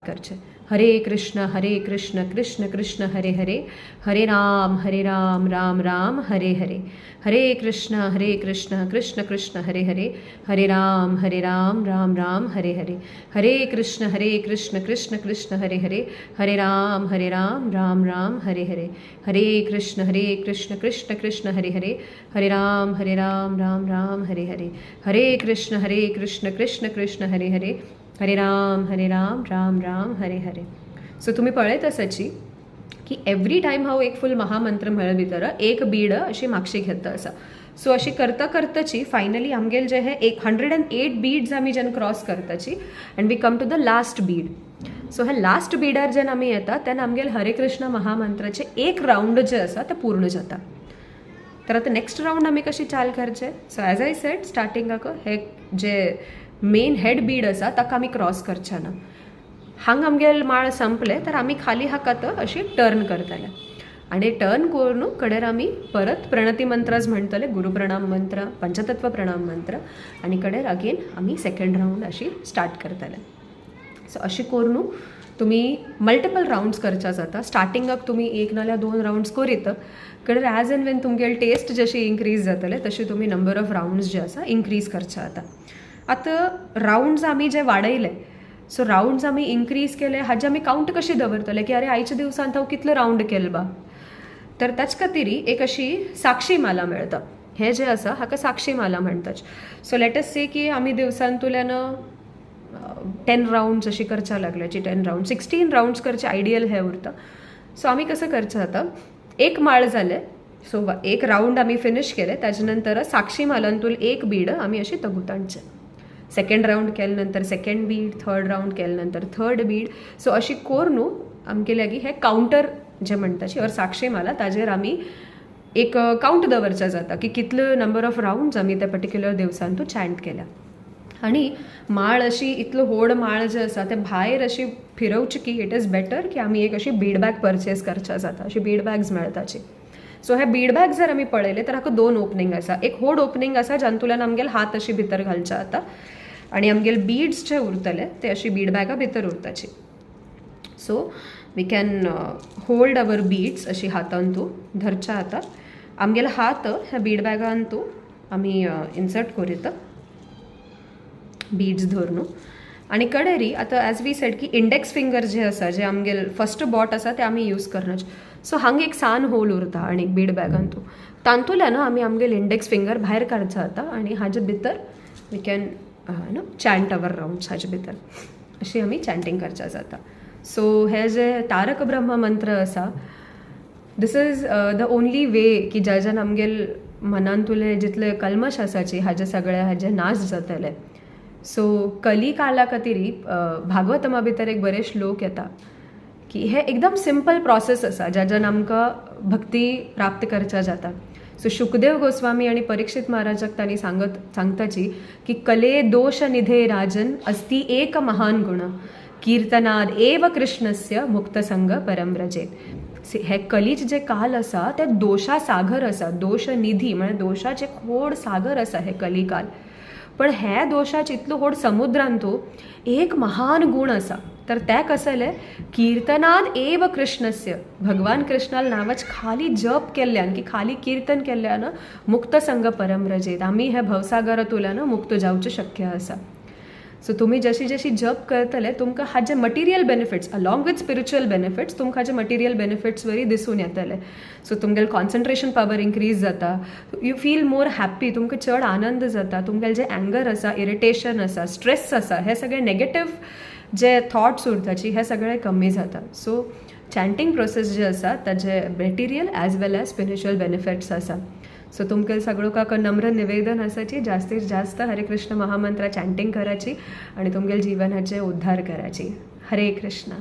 करछे। हरे कृष्ण कृष्ण कृष्ण हरे हरे, हरे राम राम राम हरे हरे, हरे कृष्ण कृष्ण कृष्ण हरे हरे, हरे राम राम राम हरे हरे, हरे कृष्ण कृष्ण कृष्ण हरे हरे, हरे राम राम राम हरे हरे, हरे कृष्ण कृष्ण कृष्ण हरे हरे, हरे राम राम राम हरे हरे, हरे कृष्ण कृष्ण कृष्ण हरे हरे, हरे राम राम राम हरे हरे. सो तुम्ही पळयत आसाची की एवरी टायम हांव एक फूल महामंत्र म्हणले भितर एक बीड अशी म्हापशी घेता आसा. सो अशी करता करताची फायनली आमगेल जे हे 108 बीड्स आमी जेन्ना क्रॉस करताची and we come to the last bead. So हे लास्ट बीडार जेन्ना आमी येता तेन्ना आमगेल हरे कृष्ण महामंत्राचे एक राउंड जे आसा ते पूर्ण जाता. तर आता नेक्स्ट राउंड आमी कशी चाल करचे. सो एज आय सेड स्टार्टिंगाक हे जे मेन हेड बीड आसा ताका आमी क्रॉस करचे ना. हांगा आमगेल माळ संपले तर आमी खाली हाकात अशी टर्न करतले आणि टर्न करून कडेर आमी परत प्रणती मंत्रज म्हणटले, गुरुप्रणाम मंत्र, पंचतत्व प्रणाम मंत्र आणि कडेर अगेन आमी सेकंड राउंड अशी स्टार्ट करतले. सो अशी करून तुम्ही मल्टिपल राउंड्स करच्या जाता. स्टार्टिंगाक तुम्ही एक नाल्या 2 राउंड्स करीत कडेर ॲज एन वेन तुमगेल टेस्ट जशी इन्क्रीज जातले तशी तुम्ही नंबर ऑफ राउंड्स जे आसा इन्क्रीज करच्या जाता. आतां राउंड्स आमी जे वाडयले, सो राउंड्स आमी इन्क्रीज केले हाजे आमी काउंट कशी दवरतले की अरे आयच्या दिवसांत हांव कितले राउंड केले बा. तर ताचे खातीर एक अशी साक्षी माला मेळटा. हे जे आसा हाका साक्षी माला म्हणटात. सो लेट अस से की आमी दिवसांतल्यान 10 राउंड्स अशी करच्या लागल्याची 10 राउंड 16 राउंड्स करचे आयडियल हे उरता. सो आमी कसं करचें जाता, एक माळ जाले सो एक राउंड आमी फिनिश केले ताजे नंतर साक्षी मालांतून एक बीड आमी अशी तगुताणचे. सेकंड राउंड केले नंतर सेकंड बीड, थर्ड राउंड केले नंतर थर्ड बीड. सो अशी करून आमगे लागी हे काउंटर जे म्हणटाची और साक्षी माला ताजेर आमी एक काउंट दवरचा जाता की कितले नंबर ऑफ राउंड्स आमी त्या पर्टिक्युलर दिवसांतू चॅन्ट केल्या. आणि माळ अशी इतलो व्हड माळ जे आसा ते भायर अशी फिरवची की इट इज बेटर की आमी एक अशी बीड बॅग परचेस करच्या जाता. अशी बीड बॅग्स मेळटाची. सो हे बीड बॅग जर आमी पळयले तर हाका 2 ओपनिंग आसा. एक व्हड ओपनिंग आसा जातूंतल्यान आमगेल हात अशी भितर घालचे जाता आणि आमगेल बीड्स जे उरतले ते अशी बीड बॅगा भितर उरताची. So we can hold our beads अशी हातांतू धरच्या जाता. आमगेले हात ह्या बीड बॅगांतू आमी इन्सर्ट करीत बीड्स धरून आणि कडेरी आता ॲज वी सेड की इंडेक्स फिंगर जे आसा जे आमगेल फर्स्ट बॉट आसा ते आमी यूज करनाचे. सो हांगा एक सान होल उरता आणि एक बीड बॅगांतू तांतूल्यान आमी आमगेल इंडेक्स फिंगर भायर काडचा जाता आणि हाजे भितर we can chant our rounds हाजे भितर अशी आमी चॅन्टिंग करच्या जाता. सो हे जे तारक ब्रह्म मंत्र आसा दिस इज द ओनली वे की ज्याच्यान आमगेल मनांतुले जितले कल्मश आसाचे हाजे सगळे हाजे नाश जातले. सो कली काला खातीर भागवतमा भितर एक बरे श्लोक येता की हे एकदम सिंपल प्रोसेस आसा ज्याच्यान आमकां भक्ती प्राप्त करच्या जाता. सो शुकदेव गोस्वामी आणि परीक्षित महाराजाक तांणी सांगताची की कले दोष निधे राजन अस्ति एक महान गुण कीर्तनाद एव कृष्णस्य मुक्तसंग परम व्रजेत. हे कलीच जे काल आसा ते दोषा सागर आसा. दोष निधी म्हणजे दोषाचे खोड सागर आसा हे कली काल. पण हे दोषाचे इतलो व्हड समुद्रांतू एक महान गुण आसा. तर ते कसले कीर्तनाद एव कृष्णस्य भगवान कृष्णाल नावाच खाली जप केल्ल्यान की खाली कीर्तन केल्ल्यान मुक्त संग परम रजेत आमी हे भवसागरांतल्यान मुक्त जावचे शक्य आसा. सो तुम्ही जशी जशी जप करतले तुमकां हाजे material benefits along with spiritual benefits तुमकां हाजे मटिरियल बेनिफिट्स वरी दिसून येतले. सो तुमगेल कॉन्सन्ट्रेशन पावर इन्क्रीज जाता. You feel more happy. तुमकां चड आनंद जाता. तुमगेल जे एंगर आसा, इरिटेशन आसा, स्ट्रेस आसा, हे सगळे नेगेटीव जे थॉट्स उरताची हे सगळे कमी जाता. सो चॅन्टिंग प्रोसेस जे आसा ताजे मटेरियल ॲज वेल एज स्पिरिच्युअल बेनिफिट्स आसा. सो तुमकां सगळो का नम्र निवेदन आसाची जास्तीत जास्त हरे कृष्ण महामंत्र चॅन्टिंग कराची आणि तुमगेल जिवनाचे उद्धार कराची. हरे कृष्ण.